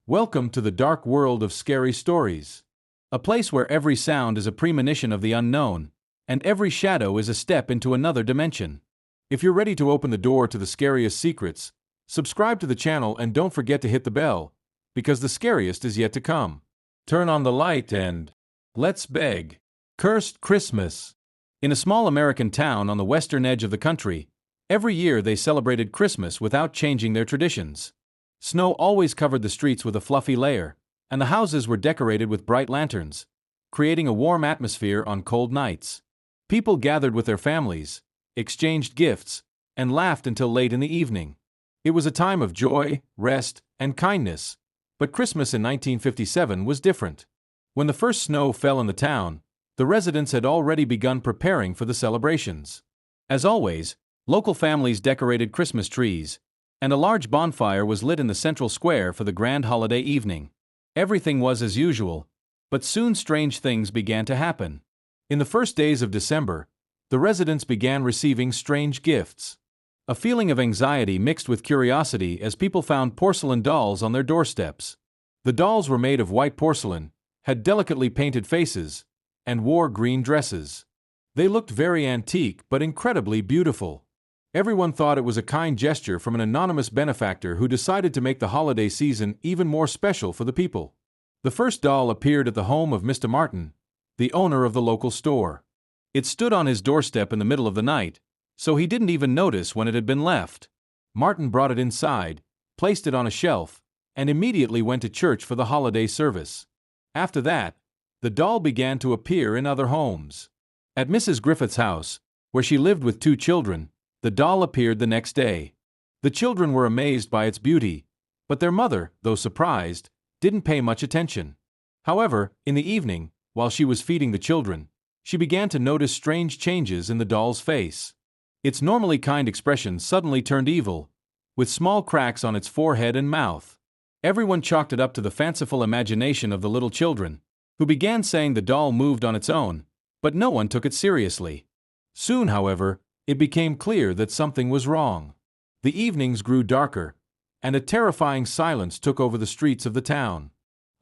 Welcome to the dark world of scary stories. A place where every sound is a premonition of the unknown, and every shadow is a step into another dimension. If you're ready to open the door to the scariest secrets, subscribe to the channel and don't forget to hit the bell, because the scariest is yet to come. Turn on the light and let's beg. Cursed Christmas. In a small American town on the western edge of the country, every year they celebrated Christmas without changing their traditions. Snow always covered the streets with a fluffy layer, and the houses were decorated with bright lanterns, creating a warm atmosphere on cold nights. People gathered with their families, exchanged gifts, and laughed until late in the evening. It was a time of joy, rest, and kindness, but Christmas in 1957 was different. When the first snow fell in the town, the residents had already begun preparing for the celebrations. As always, local families decorated Christmas trees, and a large bonfire was lit in the central square for the grand holiday evening. Everything was as usual, but soon strange things began to happen. In the first days of December, the residents began receiving strange gifts. A feeling of anxiety mixed with curiosity as people found porcelain dolls on their doorsteps. The dolls were made of white porcelain, had delicately painted faces, and wore green dresses. They looked very antique but incredibly beautiful. Everyone thought it was a kind gesture from an anonymous benefactor who decided to make the holiday season even more special for the people. The first doll appeared at the home of Mr. Martin, the owner of the local store. It stood on his doorstep in the middle of the night, so he didn't even notice when it had been left. Martin brought it inside, placed it on a shelf, and immediately went to church for the holiday service. After that, the doll began to appear in other homes. At Mrs. Griffith's house, where she lived with 2 children, the doll appeared the next day. The children were amazed by its beauty, but their mother, though surprised, didn't pay much attention. However, in the evening, while she was feeding the children, she began to notice strange changes in the doll's face. Its normally kind expression suddenly turned evil, with small cracks on its forehead and mouth. Everyone chalked it up to the fanciful imagination of the little children, who began saying the doll moved on its own, but no one took it seriously. Soon, however, it became clear that something was wrong. The evenings grew darker, and a terrifying silence took over the streets of the town.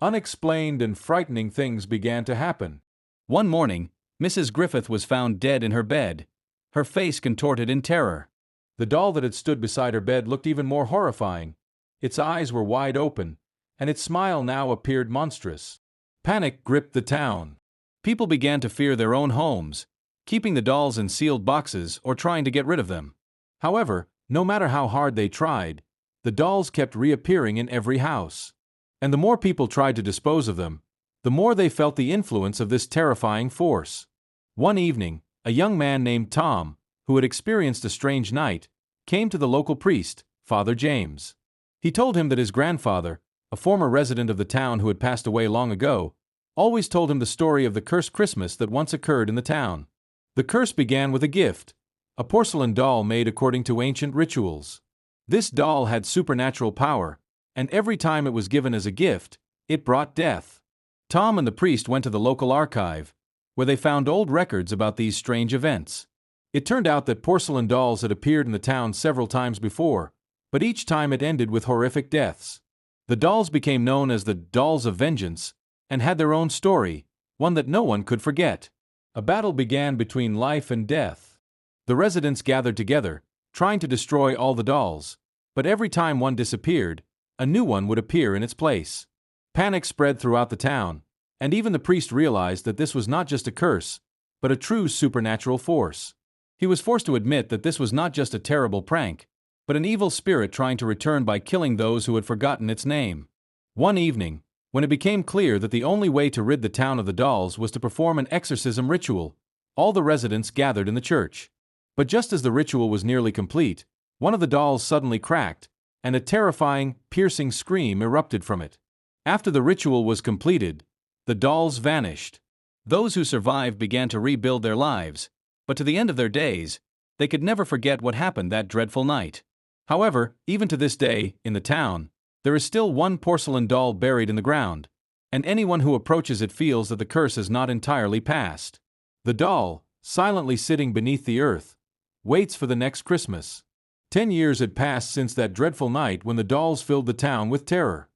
Unexplained and frightening things began to happen. One morning, Mrs. Griffith was found dead in her bed, her face contorted in terror. The doll that had stood beside her bed looked even more horrifying. Its eyes were wide open, and its smile now appeared monstrous. Panic gripped the town. People began to fear their own homes, keeping the dolls in sealed boxes or trying to get rid of them. However, no matter how hard they tried, the dolls kept reappearing in every house. And the more people tried to dispose of them, the more they felt the influence of this terrifying force. One evening, a young man named Tom, who had experienced a strange night, came to the local priest, Father James. He told him that his grandfather, a former resident of the town who had passed away long ago, always told him the story of the cursed Christmas that once occurred in the town. The curse began with a gift, a porcelain doll made according to ancient rituals. This doll had supernatural power, and every time it was given as a gift, it brought death. Tom and the priest went to the local archive, where they found old records about these strange events. It turned out that porcelain dolls had appeared in the town several times before, but each time it ended with horrific deaths. The dolls became known as the Dolls of Vengeance, and had their own story, one that no one could forget. A battle began between life and death. The residents gathered together, trying to destroy all the dolls, but every time one disappeared, a new one would appear in its place. Panic spread throughout the town, and even the priest realized that this was not just a curse, but a true supernatural force. He was forced to admit that this was not just a terrible prank, but an evil spirit trying to return by killing those who had forgotten its name. One evening, when it became clear that the only way to rid the town of the dolls was to perform an exorcism ritual, all the residents gathered in the church. But just as the ritual was nearly complete, one of the dolls suddenly cracked, and a terrifying, piercing scream erupted from it. After the ritual was completed, the dolls vanished. Those who survived began to rebuild their lives, but to the end of their days, they could never forget what happened that dreadful night. However, even to this day, in the town, there is still one porcelain doll buried in the ground, and anyone who approaches it feels that the curse has not entirely passed. The doll, silently sitting beneath the earth, waits for the next Christmas. 10 years had passed since that dreadful night when the dolls filled the town with terror.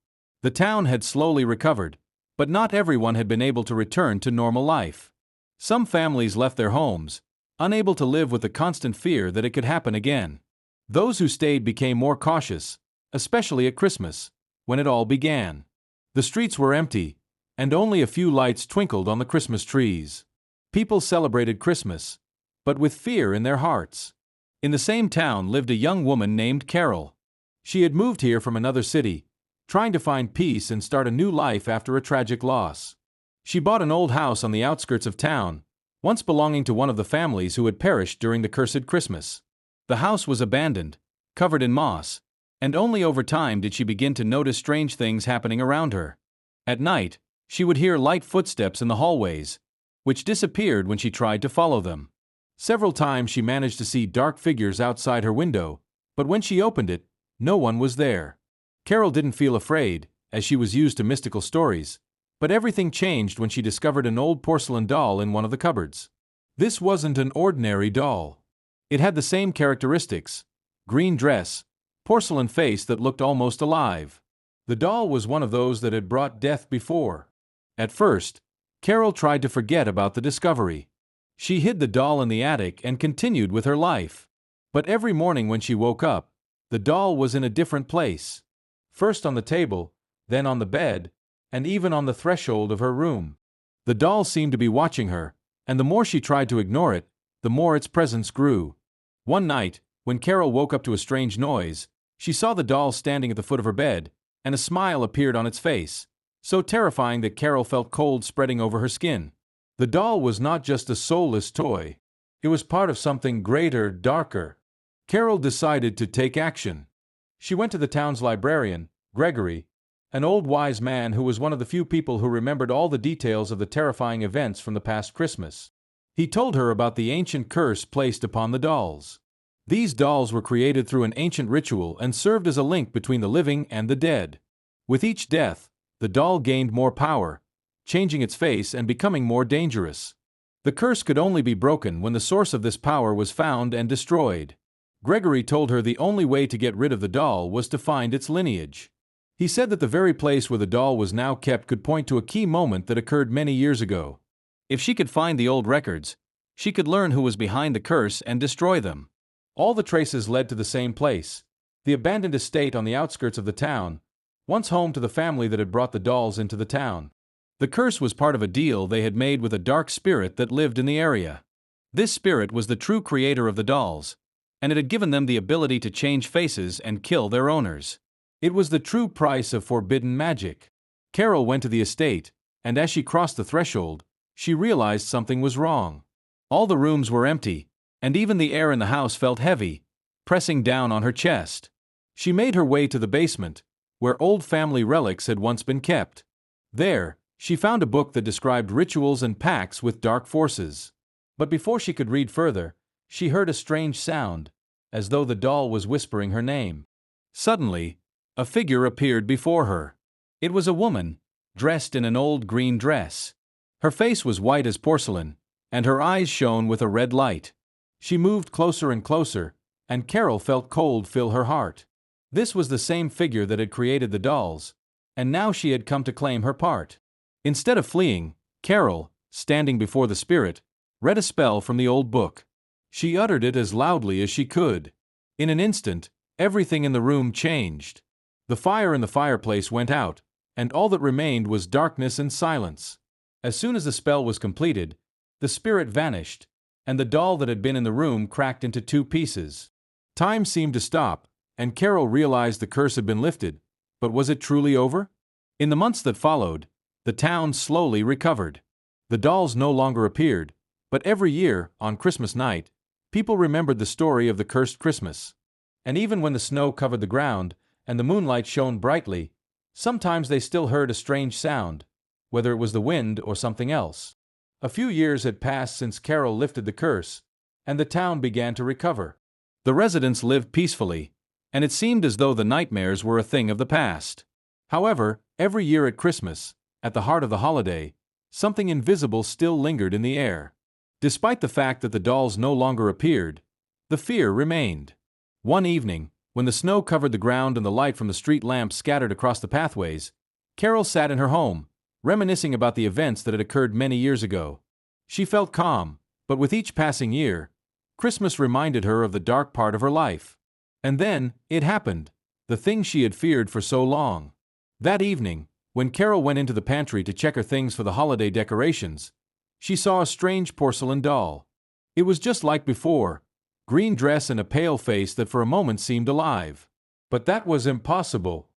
The town had slowly recovered, but not everyone had been able to return to normal life. Some families left their homes, unable to live with the constant fear that it could happen again. Those who stayed became more cautious, especially at Christmas, when it all began. The streets were empty, and only a few lights twinkled on the Christmas trees. People celebrated Christmas, but with fear in their hearts. In the same town lived a young woman named Carol. She had moved here from another city, trying to find peace and start a new life after a tragic loss. She bought an old house on the outskirts of town, once belonging to one of the families who had perished during the cursed Christmas. The house was abandoned, covered in moss, and only over time did she begin to notice strange things happening around her. At night, she would hear light footsteps in the hallways, which disappeared when she tried to follow them. Several times she managed to see dark figures outside her window, but when she opened it, no one was there. Carol didn't feel afraid, as she was used to mystical stories, but everything changed when she discovered an old porcelain doll in one of the cupboards. This wasn't an ordinary doll. It had the same characteristics: green dress, porcelain face that looked almost alive. The doll was one of those that had brought death before. At first, Carol tried to forget about the discovery. She hid the doll in the attic and continued with her life. But every morning when she woke up, the doll was in a different place. First on the table, then on the bed, and even on the threshold of her room. The doll seemed to be watching her, and the more she tried to ignore it, the more its presence grew. One night, when Carol woke up to a strange noise, she saw the doll standing at the foot of her bed, and a smile appeared on its face, so terrifying that Carol felt cold spreading over her skin. The doll was not just a soulless toy. It was part of something greater, darker. Carol decided to take action. She went to the town's librarian, Gregory, an old wise man who was one of the few people who remembered all the details of the terrifying events from the past Christmas. He told her about the ancient curse placed upon the dolls. These dolls were created through an ancient ritual and served as a link between the living and the dead. With each death, the doll gained more power, changing its face and becoming more dangerous. The curse could only be broken when the source of this power was found and destroyed. Gregory told her the only way to get rid of the doll was to find its lineage. He said that the very place where the doll was now kept could point to a key moment that occurred many years ago. If she could find the old records, she could learn who was behind the curse and destroy them. All the traces led to the same place, the abandoned estate on the outskirts of the town, once home to the family that had brought the dolls into the town. The curse was part of a deal they had made with a dark spirit that lived in the area. This spirit was the true creator of the dolls, and it had given them the ability to change faces and kill their owners. It was the true price of forbidden magic. Carol went to the estate, and as she crossed the threshold, she realized something was wrong. All the rooms were empty, and even the air in the house felt heavy, pressing down on her chest. She made her way to the basement, where old family relics had once been kept. There, she found a book that described rituals and pacts with dark forces. But before she could read further, she heard a strange sound, as though the doll was whispering her name. Suddenly, a figure appeared before her. It was a woman, dressed in an old green dress. Her face was white as porcelain, and her eyes shone with a red light. She moved closer and closer, and Carol felt cold fill her heart. This was the same figure that had created the dolls, and now she had come to claim her part. Instead of fleeing, Carol, standing before the spirit, read a spell from the old book. She uttered it as loudly as she could. In an instant, everything in the room changed. The fire in the fireplace went out, and all that remained was darkness and silence. As soon as the spell was completed, the spirit vanished, and the doll that had been in the room cracked into two pieces. Time seemed to stop, and Carol realized the curse had been lifted, but was it truly over? In the months that followed, the town slowly recovered. The dolls no longer appeared, but every year, on Christmas night, people remembered the story of the cursed Christmas. And even when the snow covered the ground, and the moonlight shone brightly, sometimes they still heard a strange sound, whether it was the wind or something else. A few years had passed since Carol lifted the curse, and the town began to recover. The residents lived peacefully, and it seemed as though the nightmares were a thing of the past. However, every year at Christmas, at the heart of the holiday, something invisible still lingered in the air. Despite the fact that the dolls no longer appeared, the fear remained. One evening, when the snow covered the ground and the light from the street lamps scattered across the pathways, Carol sat in her home, reminiscing about the events that had occurred many years ago. She felt calm, but with each passing year, Christmas reminded her of the dark part of her life. And then, it happened, the thing she had feared for so long. That evening, when Carol went into the pantry to check her things for the holiday decorations, she saw a strange porcelain doll. It was just like before, green dress and a pale face that for a moment seemed alive. But that was impossible.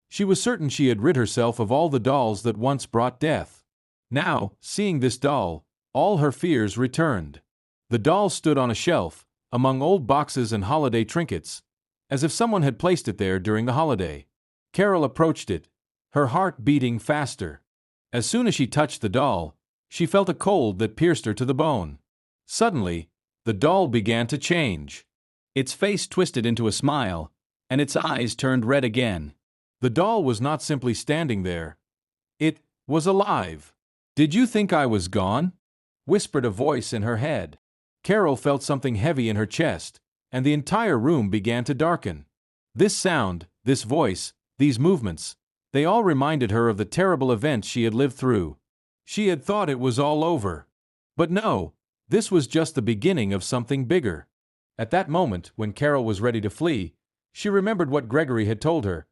She was certain she had rid herself of all the dolls that once brought death. Now, seeing this doll, all her fears returned. The doll stood on a shelf, among old boxes and holiday trinkets, as if someone had placed it there during the holiday. Carol approached it, her heart beating faster. As soon as she touched the doll, she felt a cold that pierced her to the bone. Suddenly, the doll began to change. Its face twisted into a smile, and its eyes turned red again. The doll was not simply standing there. It was alive. "Did you think I was gone?" whispered a voice in her head. Carol felt something heavy in her chest, and the entire room began to darken. This sound, this voice, these movements, they all reminded her of the terrible events she had lived through. She had thought it was all over. But no, this was just the beginning of something bigger. At that moment, when Carol was ready to flee, she remembered what Gregory had told her,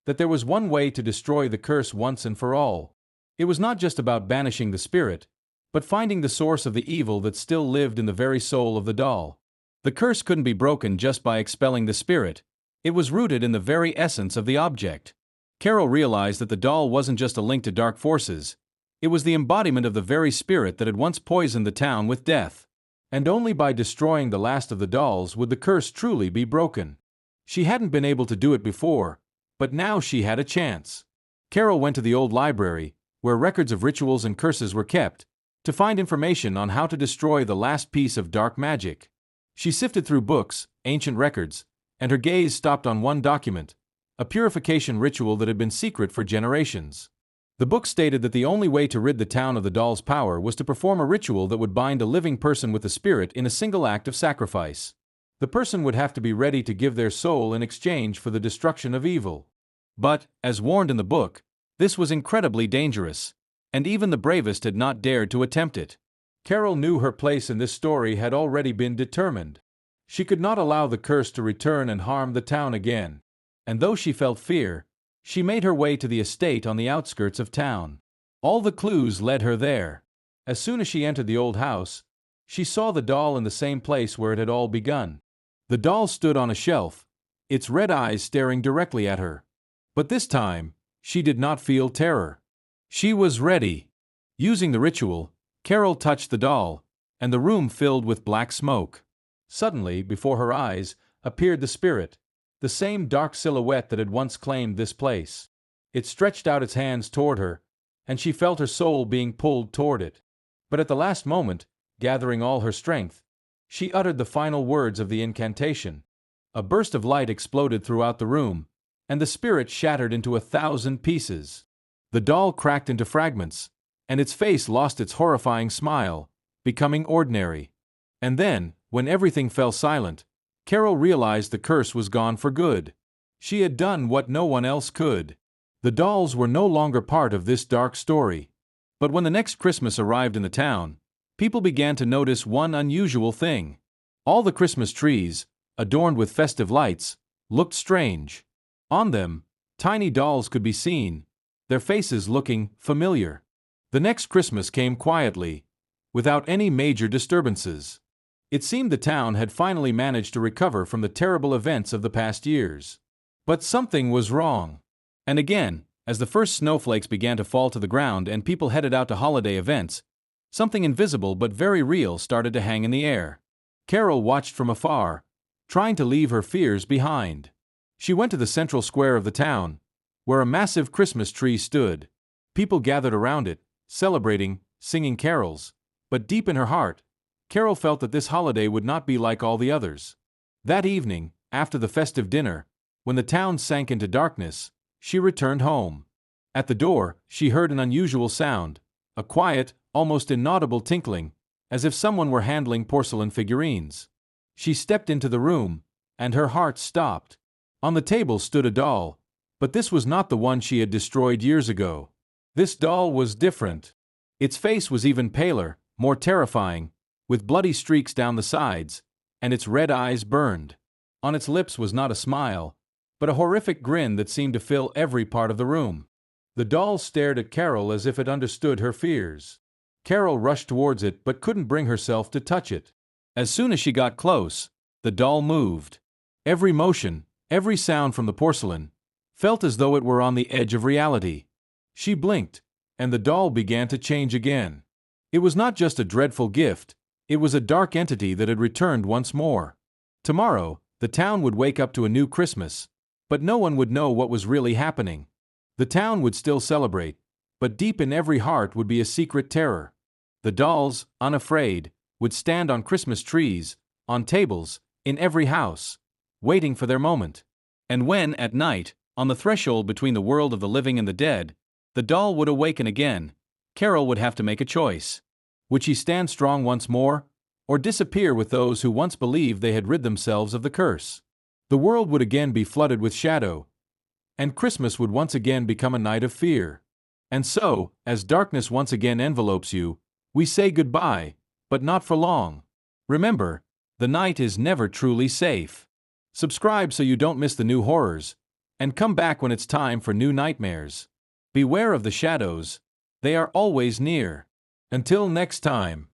that there was one way to destroy the curse once and for all. It was not just about banishing the spirit, but finding the source of the evil that still lived in the very soul of the doll. The curse couldn't be broken just by expelling the spirit. It was rooted in the very essence of the object. Carol realized that the doll wasn't just a link to dark forces. It was the embodiment of the very spirit that had once poisoned the town with death. And only by destroying the last of the dolls would the curse truly be broken. She hadn't been able to do it before, but now she had a chance. Carol went to the old library, where records of rituals and curses were kept, to find information on how to destroy the last piece of dark magic. She sifted through books, ancient records, and her gaze stopped on one document, a purification ritual that had been secret for generations. The book stated that the only way to rid the town of the doll's power was to perform a ritual that would bind a living person with the spirit in a single act of sacrifice. The person would have to be ready to give their soul in exchange for the destruction of evil. But, as warned in the book, this was incredibly dangerous, and even the bravest had not dared to attempt it. Carol knew her place in this story had already been determined. She could not allow the curse to return and harm the town again. And though she felt fear, she made her way to the estate on the outskirts of town. All the clues led her there. As soon as she entered the old house, she saw the doll in the same place where it had all begun. The doll stood on a shelf, its red eyes staring directly at her. But this time, she did not feel terror. She was ready. Using the ritual, Carol touched the doll, and the room filled with black smoke. Suddenly, before her eyes, appeared the spirit, the same dark silhouette that had once claimed this place. It stretched out its hands toward her, and she felt her soul being pulled toward it. But at the last moment, gathering all her strength, she uttered the final words of the incantation. A burst of light exploded throughout the room, and the spirit shattered into 1,000 pieces. The doll cracked into fragments, and its face lost its horrifying smile, becoming ordinary. And then, when everything fell silent, Carol realized the curse was gone for good. She had done what no one else could. The dolls were no longer part of this dark story. But when the next Christmas arrived in the town, people began to notice one unusual thing. All the Christmas trees, adorned with festive lights, looked strange. On them, tiny dolls could be seen, their faces looking familiar. The next Christmas came quietly, without any major disturbances. It seemed the town had finally managed to recover from the terrible events of the past years. But something was wrong. And again, as the first snowflakes began to fall to the ground and people headed out to holiday events, something invisible but very real started to hang in the air. Carol watched from afar, trying to leave her fears behind. She went to the central square of the town, where a massive Christmas tree stood. People gathered around it, celebrating, singing carols, but deep in her heart, Carol felt that this holiday would not be like all the others. That evening, after the festive dinner, when the town sank into darkness, she returned home. At the door, she heard an unusual sound, a quiet, almost inaudible tinkling, as if someone were handling porcelain figurines. She stepped into the room, and her heart stopped. On the table stood a doll, But this was not the one she had destroyed years ago. This doll was different. Its face was even paler, more terrifying, with bloody streaks down the sides, and its red eyes burned. On its lips was not a smile, but a horrific grin that seemed to fill every part of the room. The doll stared at Carol as if it understood her fears. Carol rushed towards it but couldn't bring herself to touch it. As soon as she got close, the doll moved. Every motion, every sound from the porcelain, felt as though it were on the edge of reality. She blinked, and the doll began to change again. It was not just a dreadful gift, it was a dark entity that had returned once more. Tomorrow, the town would wake up to a new Christmas, but no one would know what was really happening. The town would still celebrate, but deep in every heart would be a secret terror. The dolls, unafraid, would stand on Christmas trees, on tables, in every house, waiting for their moment. And when, at night, on the threshold between the world of the living and the dead, the doll would awaken again, Carol would have to make a choice. Would she stand strong once more, or disappear with those who once believed they had rid themselves of the curse? The world would again be flooded with shadow, and Christmas would once again become a night of fear. And so, as darkness once again envelopes you, we say goodbye, but not for long. Remember, the night is never truly safe. Subscribe so you don't miss the new horrors, and come back when it's time for new nightmares. Beware of the shadows, they are always near. Until next time.